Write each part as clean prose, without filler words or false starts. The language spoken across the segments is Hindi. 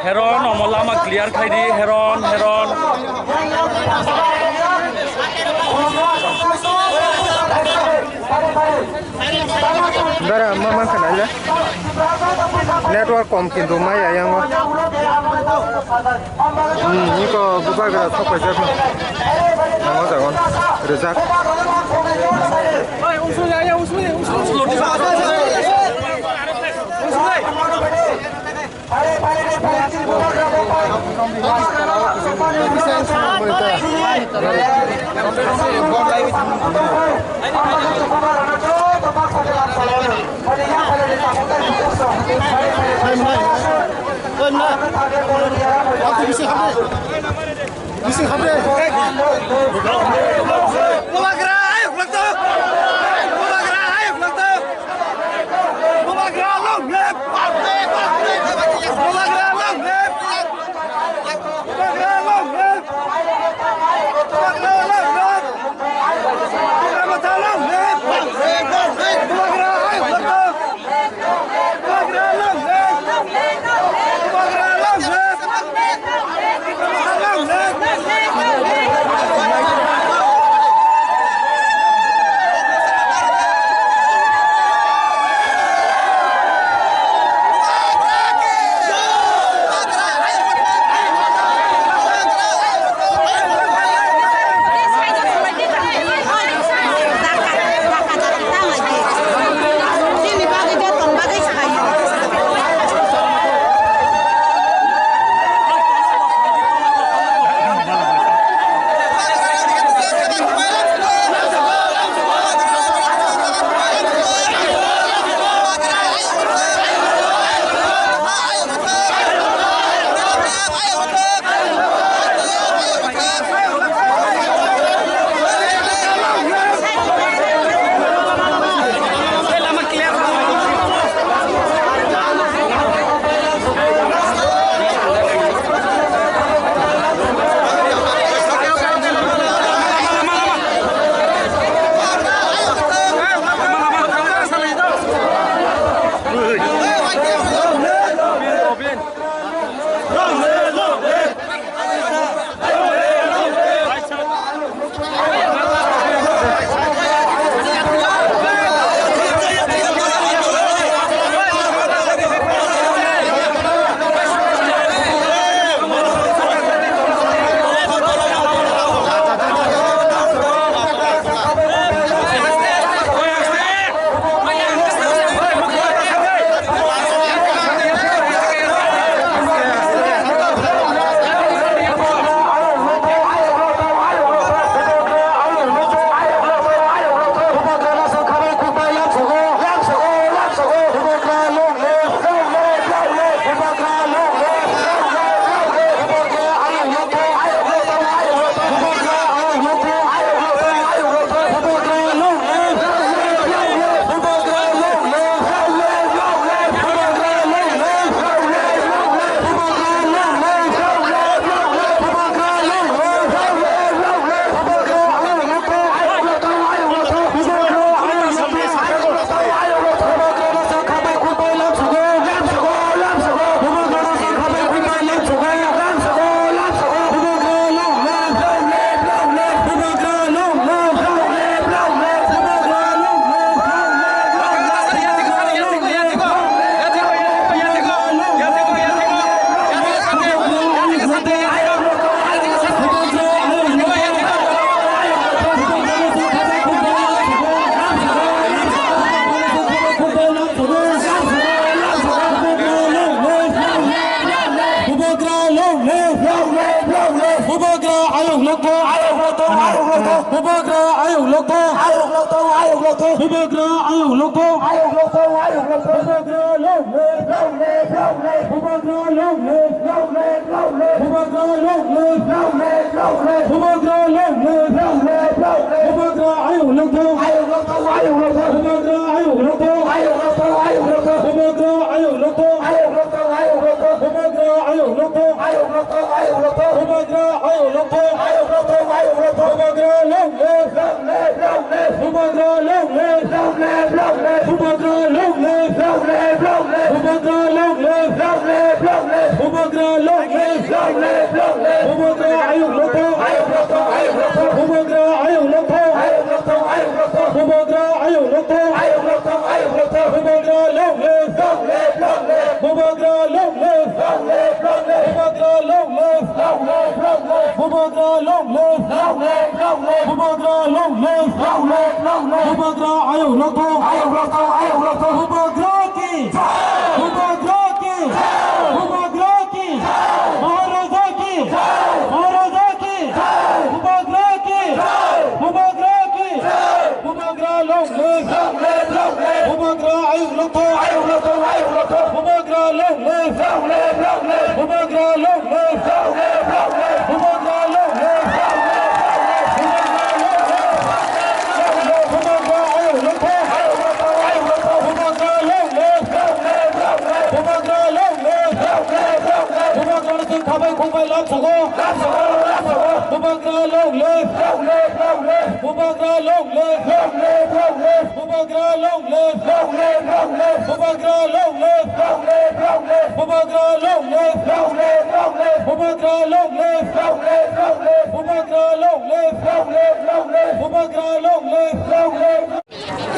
Heron nomor lama clear kali Heron. Bara mama kan aja. Network kom kintu maya yang mah. Ini kok buka gerak sampai jatuh. Nama jangan rezak.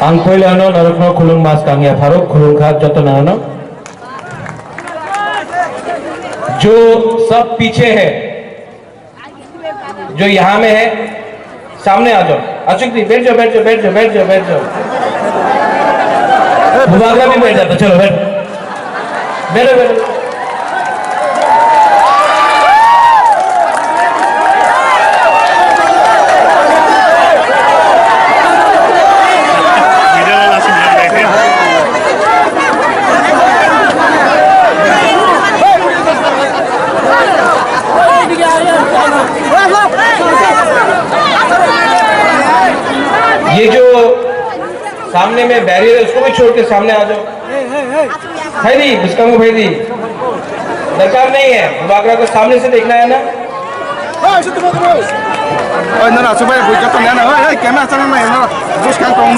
Ang koilano narokno khulung mas kangya farok khulung khat joto nano जो सब पीछे है जो यहाँ में है सामने आ जाओ अशोक जी बैठ जाओ बैठ जाओ बैठ जाओ बैठ जाओ बैठ जाओ मुबागरा भी बैठ जाता चलो बैठ बैठो बैठो ये जो सामने में बैरियर है उसको भी छोड़ के सामने आ जाओ भाई दी उसका भाई दी दरकार नहीं है मुबागरा को सामने से देखना है ना ना सुबह बुझा तो ना कैमरा चला ना ना जोश का कौन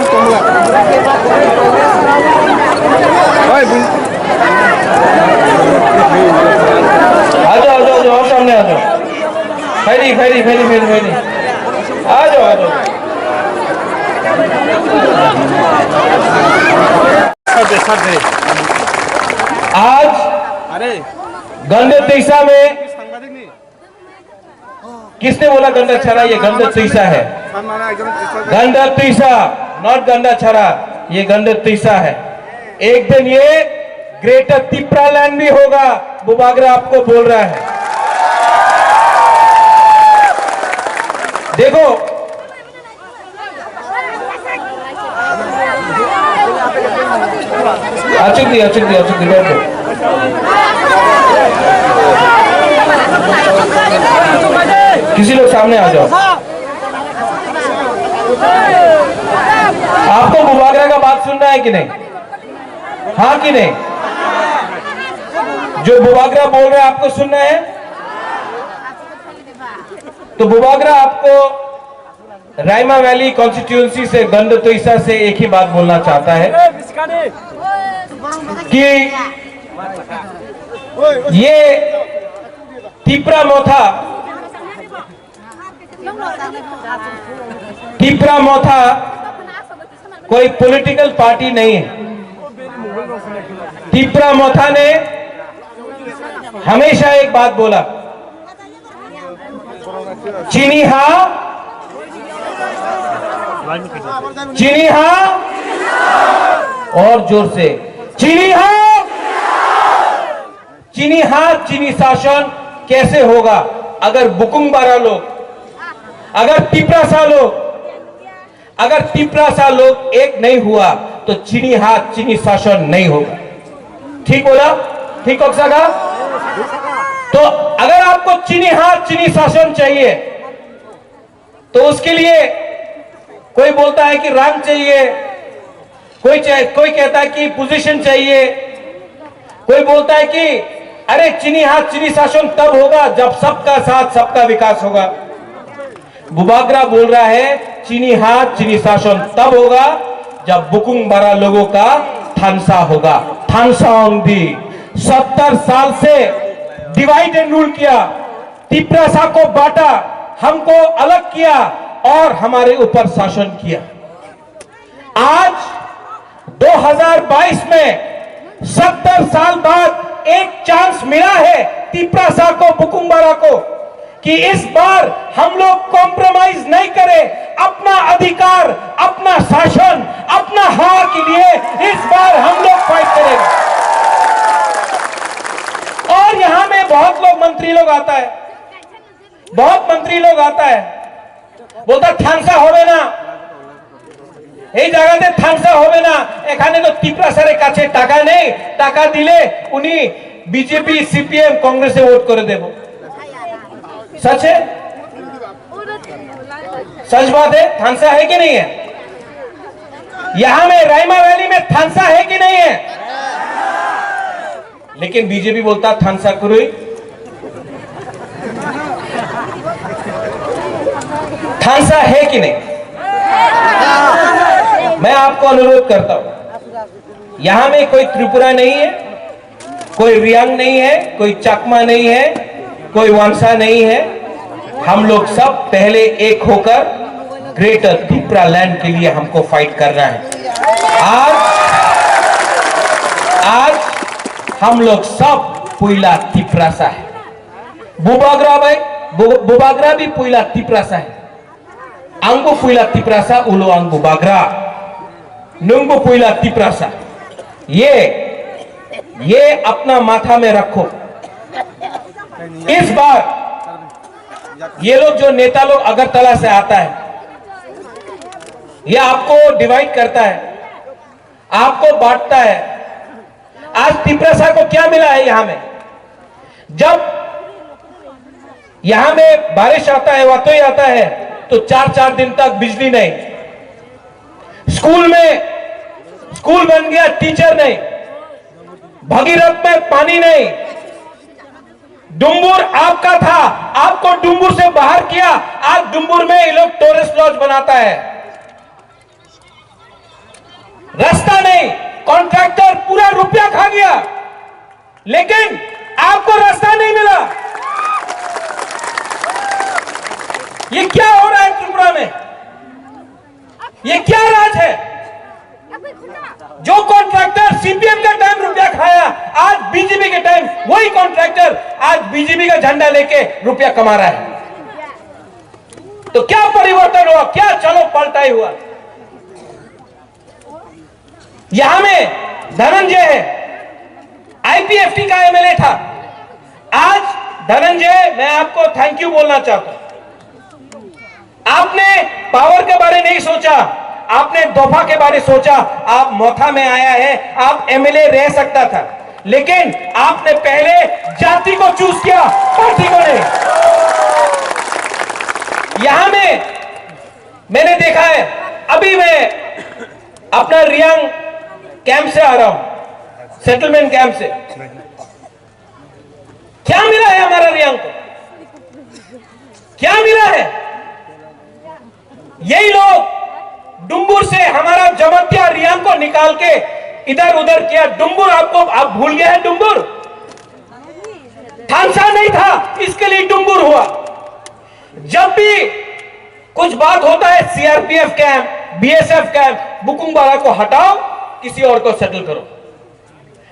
आ जाओ और सामने आ जाओ भाई दी आ जाओ आज गंडर तीसा में किसने बोला गंडर छरा ये गंडर तीसा है गंडर तीसा नॉट गंडा छरा ये गंडर तीसा है एक दिन ये ग्रेटर तिपरा लैंड भी होगा मुबागरा आपको बोल रहा है देखो अचुक दी बैठो किसी लोग सामने आ जाओ आपको मुबागरा का बात सुनना है कि नहीं हाँ कि नहीं जो मुबागरा बोल रहे हैं आपको सुनना है तो मुबागरा आपको रायमा वैली कॉन्स्टिट्यूएंसी से गंडर तीसा से एक ही बात बोलना चाहता है कि ये तिपरा मोथा कोई पॉलिटिकल पार्टी नहीं है तिपरा मोथा ने हमेशा एक बात बोला चीनी हाँ और जोर से चीनी हाँ चीनी शासन कैसे होगा अगर बुकुंग बारा लोग अगर तिपरासा लोग एक नहीं हुआ तो चीनी हाथ चीनी शासन नहीं होगा ठीक बोला ठीक कहा तो अगर आपको चीनी हाथ चीनी शासन चाहिए तो उसके लिए कोई बोलता है कि रैंक चाहिए कोई कहता है कि पोजीशन चाहिए कोई बोलता है कि अरे चीनी हाथ चीनी शासन तब होगा जब सबका साथ सबका विकास होगा मुबागरा बोल रहा है चीनी हाथ चीनी शासन तब होगा जब बुकुंग बारा लोगों का थानसा होगा। थानसा ओंदी 70 साल से डिवाइड एंड रूल किया, तिप्रासा को बांटा, हमको अलग किया और हमारे ऊपर शासन किया। आज 2022 में 70 साल बाद एक चांस मिला है तिप्रासा को, बुकुंबारा को, कि इस बार हम लोग कॉम्प्रोमाइज नहीं करें, अपना अधिकार, अपना शासन, अपना हक के लिए इस बार हम लोग फाइट करेंगे। और यहां में बहुत लोग मंत्री लोग आता है, बहुत मंत्री लोग आता है, बोलता थानसा होवे ना, এই জায়গাতে থানসা হবে না, এখানে তো তিপ্রাসারের কাছে টাকা নেই, টাকা দিলে উনি বিজেপি সিপিএম कांग्रेस वोट করে দেব। सच है, सच बात है, थानसा है कि नहीं है? यहां में रायमा वैली में थानसा है कि नहीं है? लेकिन बीजेपी बोलता थानसा करुई। थानसा है कि नहीं? मैं आपको अनुरोध करता हूं, यहां में कोई त्रिपुरा नहीं है, कोई रियांग नहीं है, कोई चकमा नहीं है, कोई वंशा नहीं है। हम लोग सब पहले एक होकर ग्रेटर त्रिपुरा लैंड के लिए हमको फाइट करना है। आज हम लोग सब पुइला तिप्रासा है। बुबागरा भाई, बुबागरा भी पुइला तिप्रासा है। अंगु पुइला तिप्रासा, उलो अंगु बागरा, नुंगु पुइला तिप्रासा। ये अपना माथा में रखो। इस बार ये लोग जो नेता लोग अगरतला से आता है, ये आपको डिवाइड करता है, आपको बांटता है। आज तिप्रासा को क्या मिला है? यहां में जब यहां में बारिश आता है, वातोई आता है, तो 4-4 दिन तक बिजली नहीं, स्कूल बन गया, टीचर नहीं, भगीरथ में पानी नहीं। डुम्बुर आपका था, आपको डुम्बुर से बाहर किया, आज डुम्बुर में ये लोग टूरिस्ट लॉज बनाता है। रास्ता नहीं, कॉन्ट्रैक्टर पूरा रुपया खा गया, लेकिन आपको रास्ता नहीं मिला। ये क्या हो रहा है त्रिपुरा में? ये क्या राज है? जो कॉन्ट्रैक्टर सीपीएम का टाइम रुपया खाया, आज बीजेपी के टाइम वही कॉन्ट्रैक्टर आज बीजेपी का झंडा लेके रुपया कमा रहा है। तो क्या परिवर्तन हुआ? क्या चलो पलटाई हुआ? यहां में धनंजय है, आईपीएफटी का एमएलए था। आज धनंजय, मैं आपको थैंक यू बोलना चाहता हूं। आपने पावर के बारे नहीं सोचा, आपने दफा के बारे सोचा। आप मोथा में आया है, आप एमएलए रह सकता था, लेकिन आपने पहले जाति को चूज किया, पार्टी को नहीं। यहां में मैंने देखा है, अभी मैं अपना रियांग कैंप से आ रहा हूं, सेटलमेंट कैंप से। क्या मिला है हमारा रियांग को? क्या मिला है? यही लोग डुम्बुर से हमारा जमतिया रियांग को निकाल के इधर उधर किया। डुम्बुर आपको आप भूल गए हैं? डुम्बुर थानसा नहीं था, इसके लिए डुम्बुर हुआ। जब भी कुछ बात होता है, सीआरपीएफ कैंप, बीएसएफ कैंप, बुकुंबारा को हटाओ, किसी और को सेटल करो।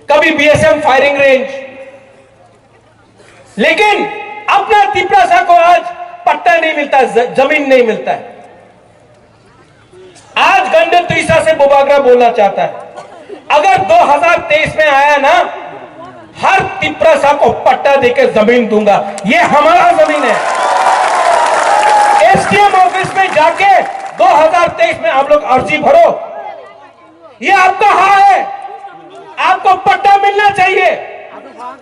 कभी बीएसएफ फायरिंग रेंज, लेकिन अपना तिप्रासा को आज पट्टा नहीं मिलता, जमीन नहीं मिलता है। आज गंडन तीसरा से बुबागरा बोलना चाहता है, अगर 2023 में आया ना, हर तिप्रासा को पट्टा देकर जमीन दूंगा। ये हमारा जमीन है। एसडीएम ऑफिस में जाके 2023 में आप लोग अर्जी भरो, ये आपका हक है, आपको पट्टा मिलना चाहिए।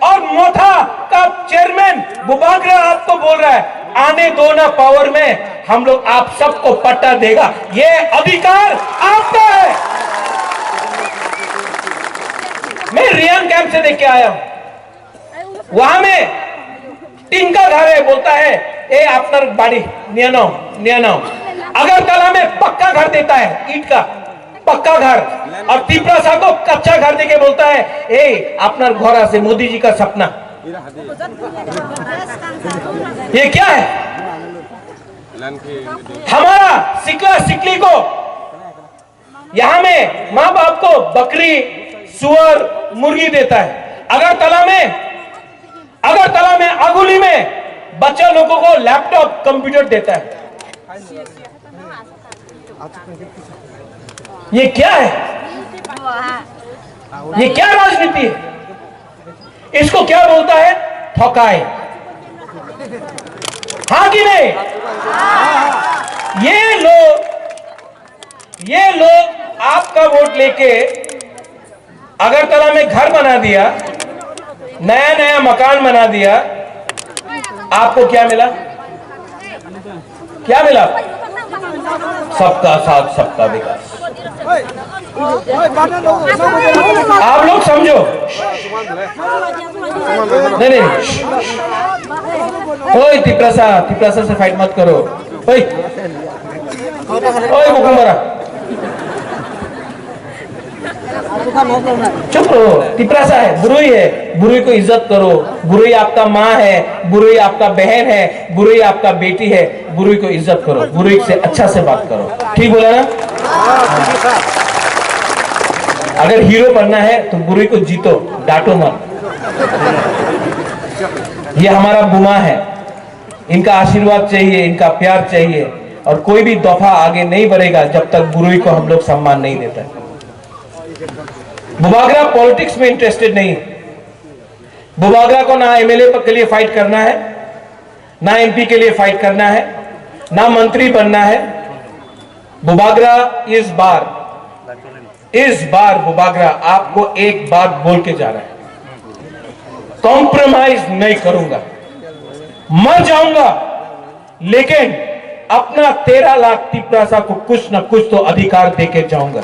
और मोथा का चेयरमैन बुबागरा आपको बोल रहा है, आने दो ना पावर में, हम लोग आप सबको पट्टा देगा। ये अधिकार आपका है। मैं रियांग कैंप से देख के आया हूं, वहां में टिंका घर है, बोलता है ए आपनर बाड़ी नियानो। अगरतला में पक्का घर देता है, ईंट का पक्का घर और तिपरासा को कच्चा घर देके बोलता है ए अपना घर आसे मोदी जी का सपना। ये क्या है? हमारा सिकला सिकली को यहां में मां बाप को बकरी सुअर मुर्गी देता है। अगरतला में अगुली में बच्चा लोगों को लैपटॉप कंप्यूटर देता है। ये क्या है? ये क्या राजनीति है? इसको क्या बोलता है? ठकाई। हाँ कि नहीं? ये लोग आपका वोट लेके अगरतला में घर बना दिया, नया नया मकान बना दिया। आपको क्या मिला? क्या मिला? सबका साथ सबका विकास। आप लोग समझो। नहीं ओए तिपरासा से फाइट मत करो। ओए मुकुंबरा चुप रहो। तिपरासा है, बुरुई को इज्जत करो। बुरुई आपका माँ है, बुरुई आपका बहन है, बुरुई आपका बेटी है। बुरुई को इज्जत करो, बुरुई से अच्छा से बात करो। ठीक बोला ना? अगर हीरो बनना है तो बुरुई को जीतो, डांटो मत। ये हमारा बुमा है, इनका आशीर्वाद चाहिए, इनका प्यार चाहिए। और कोई भी दफा आगे नहीं बढ़ेगा जब तक बुरुई को हम लोग सम्मान नहीं देता। बुबागरा पॉलिटिक्स में इंटरेस्टेड नहीं है। बुबागरा को ना एमएलए के लिए फाइट करना है, ना एमपी के लिए फाइट करना है, ना मंत्री बनना है। बुबागरा इस बार बुबागरा आपको एक बात बोल के जा रहा है, कॉम्प्रोमाइज नहीं करूंगा, मर जाऊंगा, लेकिन अपना 13 लाख तिपरासा को कुछ ना कुछ तो अधिकार देके जाऊंगा।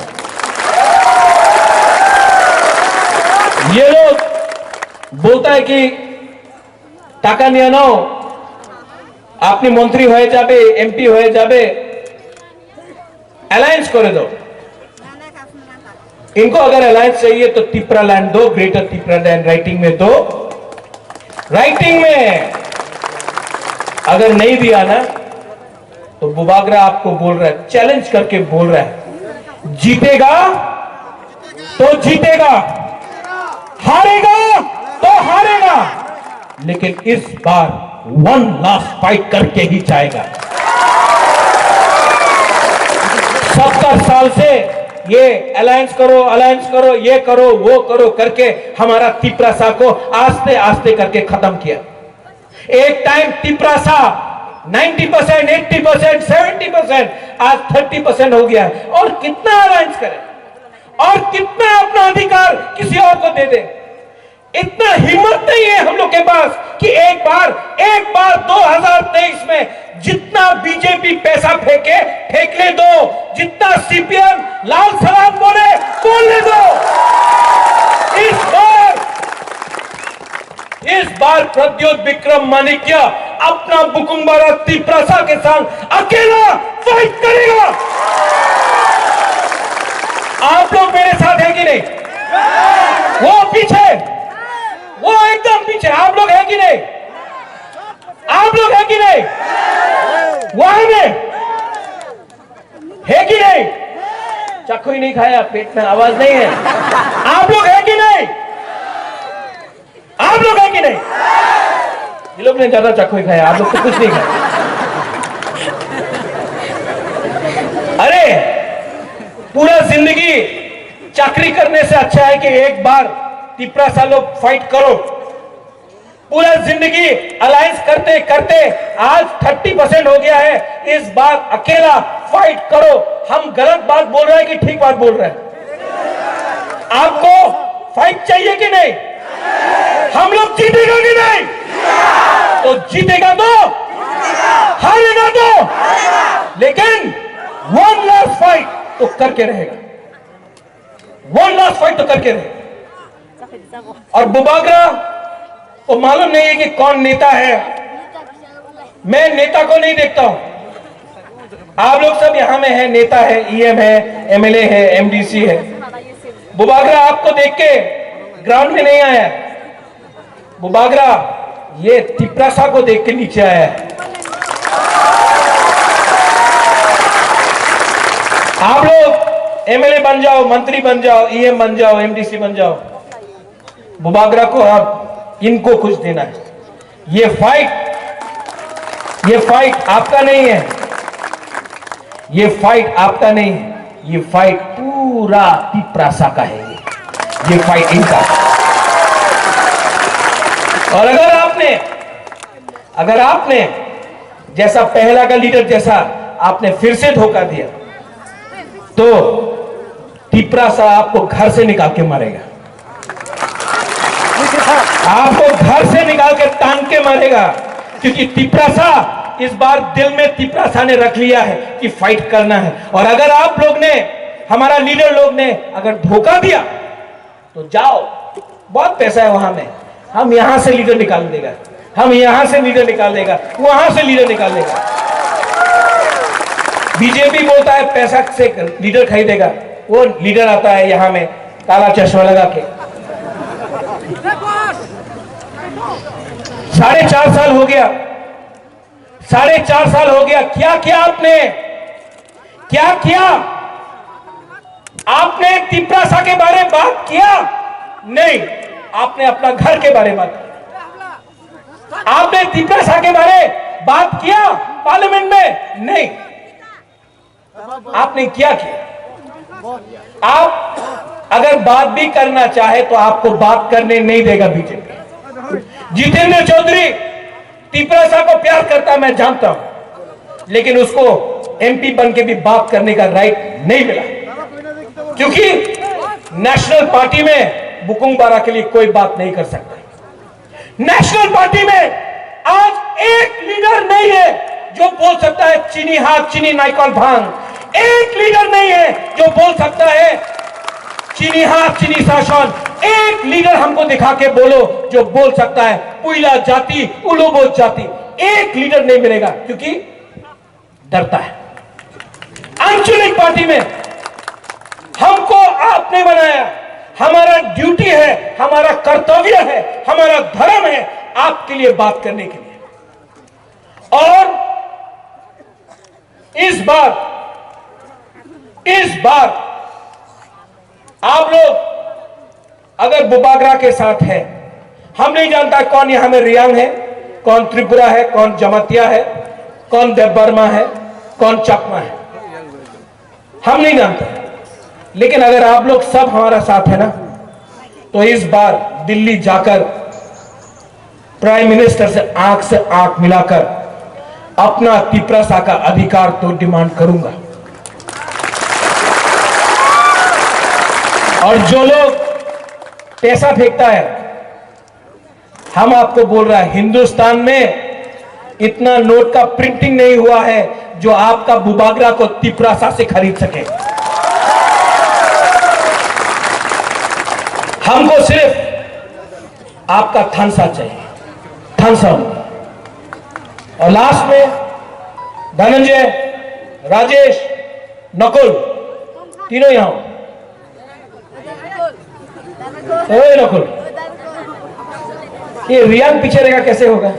ये लोग बोलता है कि टाका निया नाओ, आपने मंत्री हो जाबे, एमपी हो जाबे, अलायंस कर दो। इनको अगर अलायंस चाहिए तो तिपरा लैंड दो, ग्रेटर तिपरा लैंड राइटिंग में दो। राइटिंग में अगर नहीं दिया ना तो बुबागरा आपको बोल रहा है, चैलेंज करके बोल रहा है, जीतेगा तो जीतेगा, हारेगा तो हारेगा, लेकिन इस बार 1 लास्ट फाइट करके ही जाएगा। 70 साल से ये अलायंस करो, ये करो, वो करो करके हमारा तिपरासा को आस्ते आस्ते करके खत्म किया। एक टाइम तिपरासा 90%, 80%, 70%, आज 30% हो गया है। और कितना अलायंस करें और कितना अपना अधिकार किसी और को दे दे? इतना हिम्मत नहीं है हम लोग के पास कि एक बार 2023 में जितना बीजेपी पैसा फेंक ले दो, जितना सीपीएम लाल सलाम बोलने दो। इस बार प्रद्योत विक्रम माणिक्य अपना बुकुम्बारा तिपरासा के संग अकेला फाइट करेगा। आप लोग मेरे साथ हैं कि नहीं? वो पीछे, वो एकदम पीछे। आप लोग हैं कि नहीं? आप लोग हैं कि नहीं? वहां में है कि नहीं? चक्कू ही नहीं खाया, पेट में आवाज नहीं है। आप लोग हैं कि नहीं? आप लोग हैं कि नहीं? ये लोग ने ज्यादा चक्कू ही खाया, आप लोग तो कुछ नहीं खाया। अरे पूरा जिंदगी चाकरी करने से अच्छा है कि एक बार तिपरासा लोग फाइट करो। पूरा जिंदगी अलायंस करते करते आज 30% हो गया है। इस बार अकेला फाइट करो। हम गलत बात बोल रहे हैं कि ठीक बात बोल रहे हैं? आपको फाइट चाहिए कि नहीं? हम लोग जीतेगा कि नहीं? तो जीतेगा तो हारेगा तो, लेकिन 1 लास्ट फाइट तो करके रहेगा। 1 लास्ट फाइट तो करके रहेगा। और बुबागरा को मालूम नहीं है कि कौन नेता है। मैं नेता को नहीं देखता हूं। आप लोग सब यहां में है, नेता है, ईएम है, एमएलए है, एमडीसी है। बुबागरा आपको देख के ग्राउंड में नहीं आया, बुबागरा ये तिपरासा को देख के नीचे आया है। आप लोग एमएलए बन जाओ, मंत्री बन जाओ, ईएम बन जाओ, एमडीसी बन जाओ, बुबागरा को अब इनको कुछ देना है। ये फाइट आपका नहीं है, ये फाइट आपका नहीं है, ये फाइट पूरा तिपरासा का है। ये फाइट इनका है। और अगर आपने जैसा पहला का लीडर जैसा आपने फिर से धोखा दिया तो तिपरासा आपको घर से निकाल के मारेगा, आपको घर से निकाल के टांग के मारेगा। क्योंकि तिपरासा इस बार दिल में तिपरासा ने रख लिया है कि फाइट करना है। और अगर आप लोग ने, हमारा लीडर लोग ने अगर धोखा दिया तो जाओ, बहुत पैसा है वहां में, हम यहां से लीडर निकाल देगा, हम यहां से लीडर निकाल देगा, वहां से लीडर निकाल देगा। बीजेपी बोलता है पैसा से लीडर खरीदेगा, वो लीडर आता है यहां में काला चश्मा लगा के। 4.5 साल हो गया, 4.5 साल हो गया। क्या किया आपने? क्या किया आपने? तिपरासा के बारे में बात किया? नहीं, आपने अपना घर के बारे में बात किया। आपने तिपरासा के बारे में बात किया पार्लियामेंट में? नहीं। आपने क्या किया? आप अगर बात भी करना चाहे तो आपको बात करने नहीं देगा बीजेपी। जितेंद्र चौधरी तिपरासा को प्यार करता है, मैं जानता हूं, लेकिन उसको एमपी बन के भी बात करने का राइट नहीं मिला, क्योंकि नेशनल पार्टी में बुकुंग बारा के लिए कोई बात नहीं कर सकता। नेशनल पार्टी में आज एक लीडर नहीं है जो बोल सकता है चीनी हाथ चीनी नाइकॉल भांग। एक लीडर नहीं है जो बोल सकता है चीनी हाथ चीनी शासन। एक लीडर हमको दिखा के बोलो जो बोल सकता है पुइला जाति उलोबो जाति। एक लीडर नहीं मिलेगा, क्योंकि डरता है। आंचलिक पार्टी में हमको आपने बनाया, हमारा ड्यूटी है, हमारा कर्तव्य है, हमारा धर्म है आपके लिए बात करने के लिए। और इस बार आप लोग अगर बुबागरा के साथ है, हम नहीं जानता कौन यहां में रियांग है, कौन त्रिपुरा है, कौन जमातिया है, कौन देवबर्मा है, कौन चकमा है, हम नहीं जानते। लेकिन अगर आप लोग सब हमारा साथ है ना, तो इस बार दिल्ली जाकर प्राइम मिनिस्टर से आंख मिलाकर अपना तिपरासा का अधिकार तो डिमांड करूंगा। और जो लोग पैसा फेंकता है, हम आपको बोल रहा है हिंदुस्तान में इतना नोट का प्रिंटिंग नहीं हुआ है जो आपका बुबागरा को तिपरासा से खरीद सके। हमको सिर्फ आपका थनसा चाहिए, थनसा। और लास्ट में धनंजय, राजेश, नकुल, तीनों यहां। ओए नकुल, ये रियांग पीछे रहेगा कैसे होगा?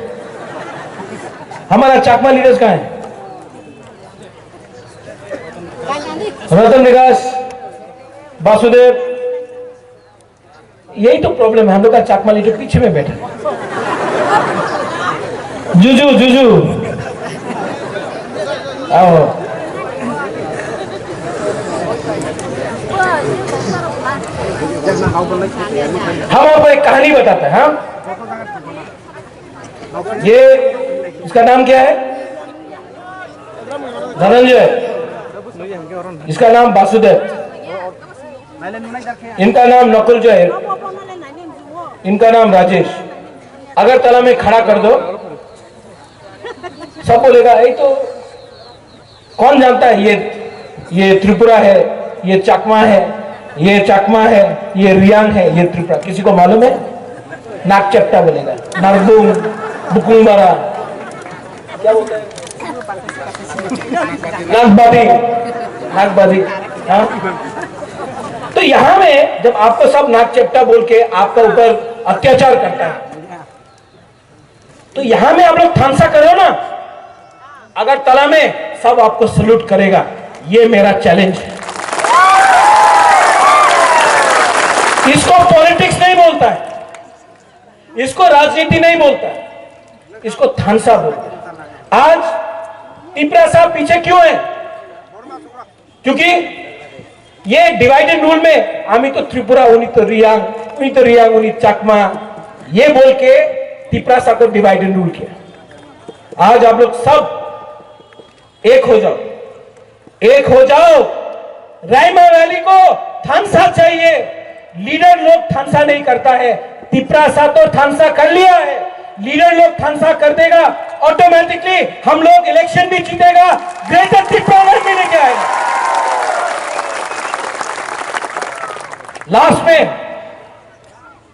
हमारा चाकमा लीडर्स कहां है? रतन विकास, वासुदेव, यही तो प्रॉब्लम है। हम लोग का चाकमा लीडर पीछे में बैठा। जुजू आओ। हम आपको एक कहानी बताते हैं। हाँ, ये इसका नाम क्या है? धनंजय, इसका नाम वासुदेव, इनका नाम नकुल जो है, इनका नाम राजेश। अगर तला में खड़ा कर दो, सब बोलेगा यही तो, कौन जानता है ये त्रिपुरा है, ये चकमा है, ये चकमा है, ये रियांग है, ये त्रिपुरा। किसी को मालूम है? नागचट्टा बोलेगा, नागबुंग, बुकुंगबारा, क्या बोलते हैं? नागबादी, हाँ? तो यहां में जब आपको सब नाक चपटा बोल के आपका ऊपर अत्याचार करता है, तो यहां में आप लोग थानसा करो ना, अगर तला में सब आपको सल्यूट करेगा। ये मेरा चैलेंज है। इसको पॉलिटिक्स नहीं बोलता है, इसको राजनीति नहीं बोलता है, इसको थानसा बोलता है। आज त्रिपुरा साहब पीछे क्यों है? क्योंकि ये डिवाइड एंड रूल में आमी तो त्रिपुरा उन्हीं तो रियांग उन्हीं चकमा ये बोल के त्रिपुरा साहब को डिवाइड एंड रूल किया। आज आप लोग सब एक हो जाओ, एक हो जाओ। रायमा वैली को थानसा चाहिए। लीडर लोग थानसा नहीं करता है, त्रिपुरा साहब तो थानसा कर लिया है। लीडर लोग थानसा कर देगा, ऑटोमेटिकली हम लोग इलेक्शन भी जीतेगा, ग्रेटर त्रिपुरा में लेके आएगा। लास्ट में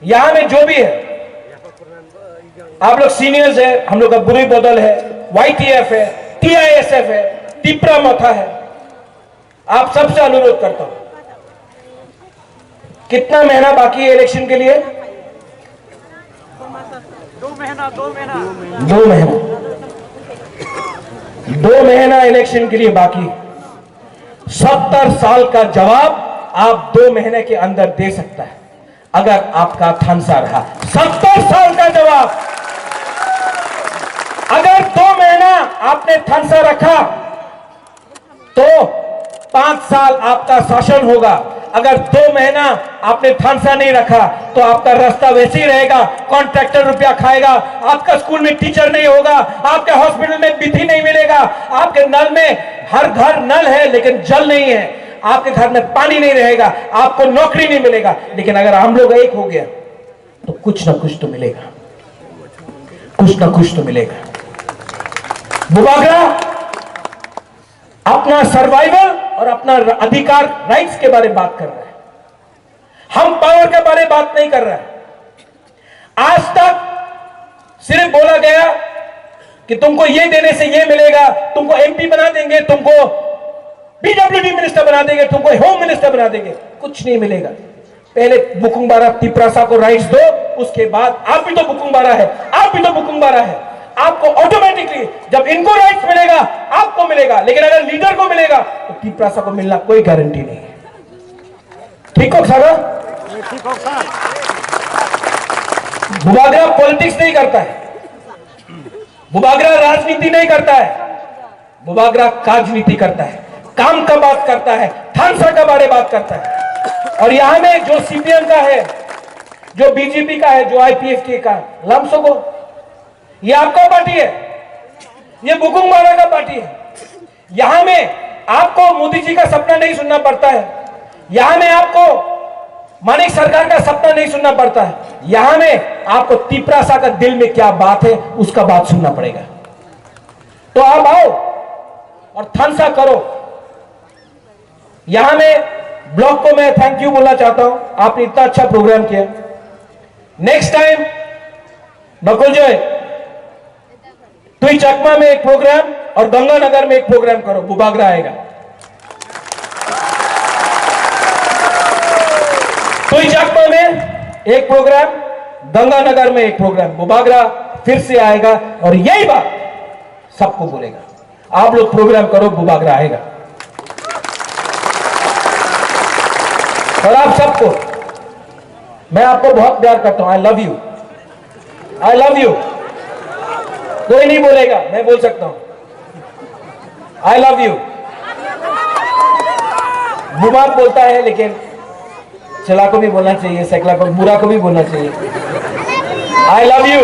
यहां में जो भी है, आप लोग सीनियर्स है, हम लोग का बुरी बदल है, YTF है, TISF है, त्रिपुरा मथा है। आप सबसे अनुरोध करता हूं, कितना महीना बाकी है इलेक्शन के लिए? 2 महीना इलेक्शन के लिए बाकी। 70 साल का जवाब आप 2 महीने के अंदर दे सकता है अगर आपका थानसा रहा। 70 साल का जवाब। अगर 2 महीना आपने थानसा रखा तो 5 साल आपका शासन होगा। अगर 2 महीना आपने थानसा नहीं रखा तो आपका रास्ता वैसे ही रहेगा, कॉन्ट्रैक्टर रुपया खाएगा, आपका स्कूल में टीचर नहीं होगा, आपके हॉस्पिटल में बिजली नहीं मिलेगा, आपके नल में हर घर नल है लेकिन जल नहीं है, आपके घर में पानी नहीं रहेगा, आपको नौकरी नहीं मिलेगा। लेकिन अगर हम लोग एक हो गया तो कुछ ना कुछ तो मिलेगा, कुछ ना कुछ तो मिलेगा। बुबागरा अपना सर्वाइवल और अपना अधिकार, राइट्स के बारे में बात कर रहा है। हम पावर के बारे में बात नहीं कर रहे हैं। आज तक सिर्फ बोला गया कि तुमको ये देने से ये मिलेगा, तुमको MP बना देंगे, तुमको PWD मिनिस्टर बना देंगे, तुमको होम मिनिस्टर बना देंगे। कुछ नहीं मिलेगा। पहले बुकुंबारा त्रिपुरा को राइट्स दो, उसके बाद आप भी तो बुकुंबारा है, आप भी तो बुकुंबारा है। आपको ऑटोमेटिकली जब इनको राइट्स मिलेगा आपको मिलेगा, लेकिन अगर लीडर को मिलेगा तो त्रिपुरा को मिलना कोई गारंटी नहीं है। ठीक हो सारा? बुबागरा पॉलिटिक्स नहीं करता है, बुबागरा राजनीति नहीं करता है, बुबागरा राजनीति करता है, काम का बात करता है, थानसा का बारे बात करता है। और यहां में जो CPM का है, जो BJP का है, जो IPFK का, लम्सो को, ये आपका पार्टी है, ये बुकुंबारा का पार्टी है। यहां में आपको मोदी जी का सपना नहीं सुनना पड़ता है, यहां में आपको मानिक सरकार का सपना नहीं सुनना पड़ता है, यहां में आपको त्रिपुरा का दिल में क्या बात है उसका बात सुनना पड़ेगा। तो आप आओ और थानसा करो। यहां में ब्लॉक को मैं थैंक यू बोलना चाहता हूं, आपने इतना अच्छा प्रोग्राम किया। नेक्स्ट टाइम नकुल जय तुई चकमा में एक प्रोग्राम और गंगानगर में एक प्रोग्राम करो, बुबागरा आएगा। तुई चकमा में एक प्रोग्राम, गंगानगर में एक प्रोग्राम, बुबागरा फिर से आएगा और यही बात सबको बोलेगा। आप लोग प्रोग्राम करो, बुबागरा आएगा। और आप सबको मैं आपको बहुत प्यार करता हूं। I love you, I love you. कोई नहीं बोलेगा, मैं बोल सकता हूं आई लव यू। बुबाग बोलता है लेकिन चला को भी बोलना चाहिए, सकला को, बुरा को भी बोलना चाहिए। I love you.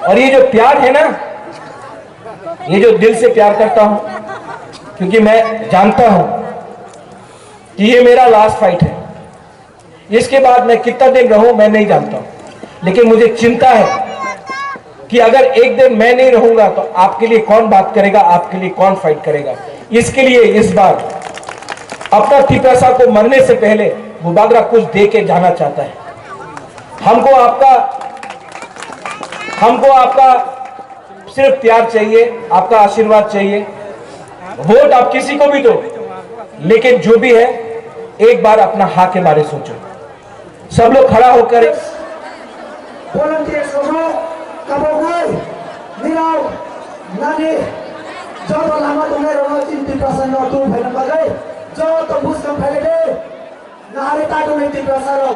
और ये जो प्यार है ना, ये जो दिल से प्यार करता हूं, क्योंकि मैं जानता हूं कि ये मेरा लास्ट फाइट है। इसके बाद मैं कितना दिन रहूं मैं नहीं जानता हूं, लेकिन मुझे चिंता है कि अगर एक दिन मैं नहीं रहूंगा तो आपके लिए कौन बात करेगा, आपके लिए कौन फाइट करेगा। इसके लिए इस बार अपना त्रिपुरा को मरने से पहले बुबागरा कुछ दे के जाना चाहता है। हमको आपका सिर्फ प्यार चाहिए, आपका आशीर्वाद चाहिए। वोट आप किसी को भी दो, लेकिन जो भी है एक बार अपना हाँ के बारे सोचो। सब लोग खड़ा होकर volunteers ko kabogoy niraw nani joto lama to meron no 30% no tu bhai na bagay jo to bus kam phale de nahari ta to 90%